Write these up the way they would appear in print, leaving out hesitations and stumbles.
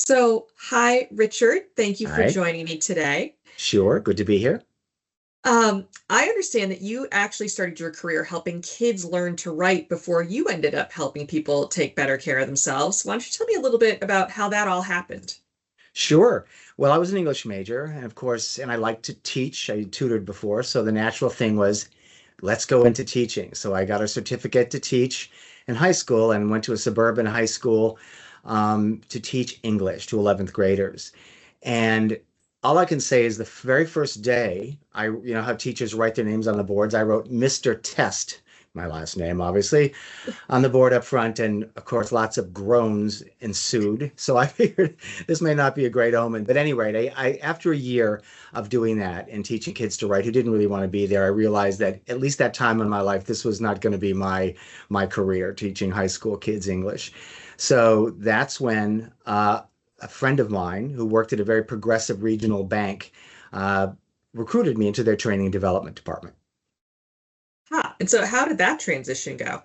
Hi, Richard. Thank you for Hi, joining me today. sure. Good to be here. I understand that you actually started your career helping kids learn to write before you ended up helping people take better care of themselves. Why don't you tell me a little bit about how that all happened? Sure. Well, I was an English major, and of course, and I like to teach. I tutored before, so the natural thing was, let's go into teaching. So I got a certificate to teach in high school and went to a suburban high school to teach English to 11th graders. And all I can say is the very first day, how teachers write their names on the boards. I wrote Mr. Test, my last name, obviously, on the board up front, and of course, lots of groans ensued. So I figured this may not be a great omen. But anyway, after a year of doing that and teaching kids to write who didn't really want to be there, I realized that at least that time in my life, this was not going to be my career, teaching high school kids English. So that's when a friend of mine who worked at a very progressive regional bank uh, recruited me into their training and development department. And so how did that transition go?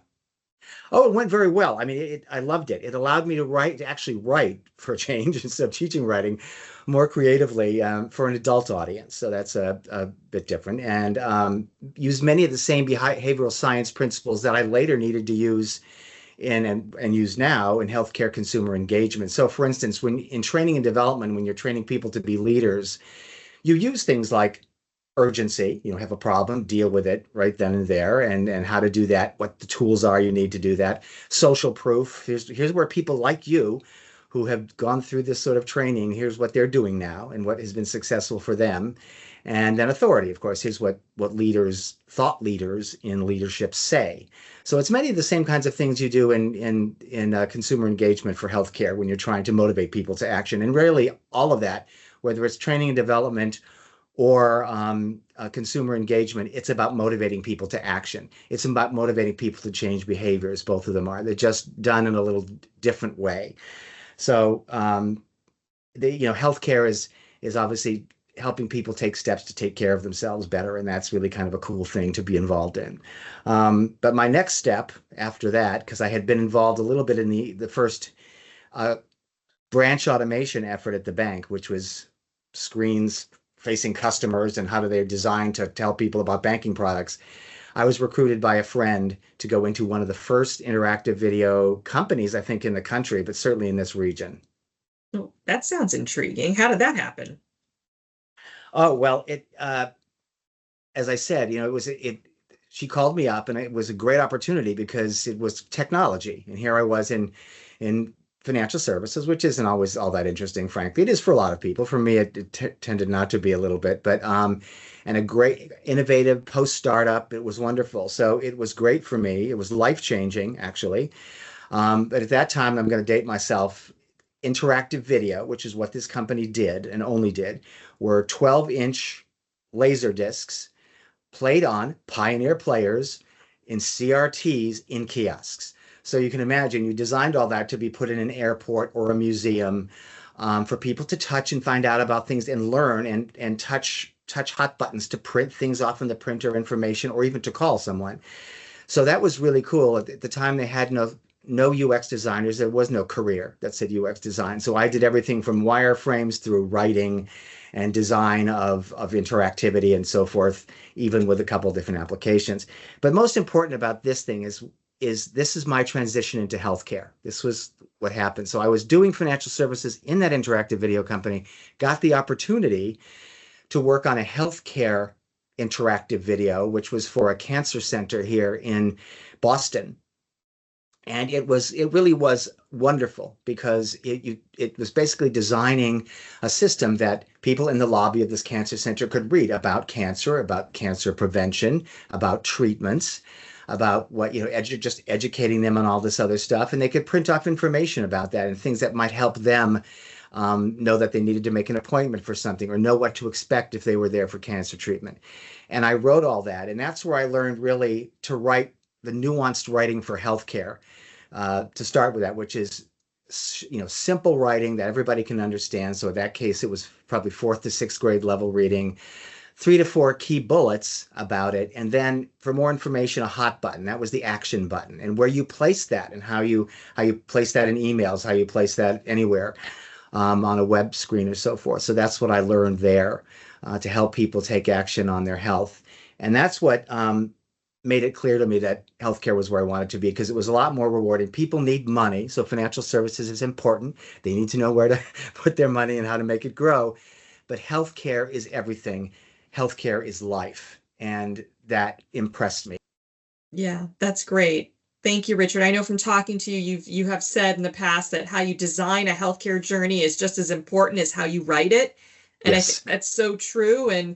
Oh, it went very well. I mean, I loved it. It allowed me to write, to actually write for a change instead of teaching writing more creatively for an adult audience. So that's a bit different and use many of the same behavioral science principles that I later needed to use and use now in healthcare consumer engagement. So, for instance, when in training and development, when you're training people to be leaders, you use things like urgency, have a problem, deal with it right then and there, and how to do that, what the tools are you need to do that. Social proof. Here's where people like you who have gone through this sort of training, here's what they're doing now and what has been successful for them. And then authority, of course, here's what leaders, thought leaders in leadership say. So it's many of the same kinds of things you do in consumer engagement for healthcare when you're trying to motivate people to action. And rarely all of that, whether it's training and development or consumer engagement, it's about motivating people to action. It's about motivating people to change behaviors. Both of them are. They're just done in a little different way. So, healthcare is obviously helping people take steps to take care of themselves better, and that's really kind of a cool thing to be involved in. But my next step after that, because I had been involved a little bit in the first uh, branch automation effort at the bank, which was screens facing customers and how do they design to tell people about banking products. I was recruited by a friend to go into one of the first interactive video companies, I think, in the country, but certainly in this region. Oh, that sounds intriguing. How did that happen? Oh, well, as I said, she called me up and it was a great opportunity because it was technology. And here I was in financial services, which isn't always all that interesting, frankly. It is for a lot of people. For me, it tended not to be a little bit, but and a great innovative post startup. It was wonderful. So it was great for me. It was life changing, actually. But at that time, I'm going to date myself. Interactive video, which is what this company did and only did, were 12-inch laser discs played on Pioneer players in CRTs in kiosks. So you can imagine you designed all that to be put in an airport or a museum for people to touch and find out about things and learn and touch hot buttons to print things off in the printer information or even to call someone. So that was really cool. At the time, they had no UX designers. There was no career that said UX design. So I did everything from wireframes through writing and design of interactivity and so forth, even with a couple of different applications. But most important about this thing is this is my transition into healthcare. This was what happened. So I was doing financial services in that interactive video company, got the opportunity to work on a healthcare interactive video, which was for a cancer center here in Boston. And it really was wonderful because it was basically designing a system that people in the lobby of this cancer center could read about cancer prevention, about treatments, about what, just educating them on all this other stuff. And they could print off information about that and things that might help them know that they needed to make an appointment for something or know what to expect if they were there for cancer treatment. And I wrote all that. And that's where I learned really to write the nuanced writing for healthcare to start with that, which is simple writing that everybody can understand. So in that case, it was probably fourth to sixth grade level reading, 3 to 4 key bullets about it, and then for more information, a hot button. That was the action button, and where you place that, and how you place that in emails, how you place that anywhere. on a web screen or so forth. So that's what I learned there to help people take action on their health. And that's what made it clear to me that healthcare was where I wanted to be because it was a lot more rewarding. People need money, so financial services is important. They need to know where to put their money and how to make it grow. But healthcare is everything. Healthcare is life. And that impressed me. Yeah, that's great. Thank you, Richard. I know from talking to you, you have said in the past that how you design a healthcare journey is just as important as how you write it. And I think Yes. that's so true. And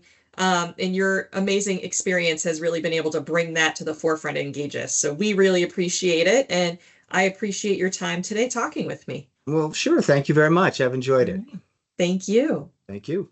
your amazing experience has really been able to bring that to the forefront of Engagys. So we really appreciate it. And I appreciate your time today talking with me. Well, sure. Thank you very much. I've enjoyed All it. right. Thank you. Thank you.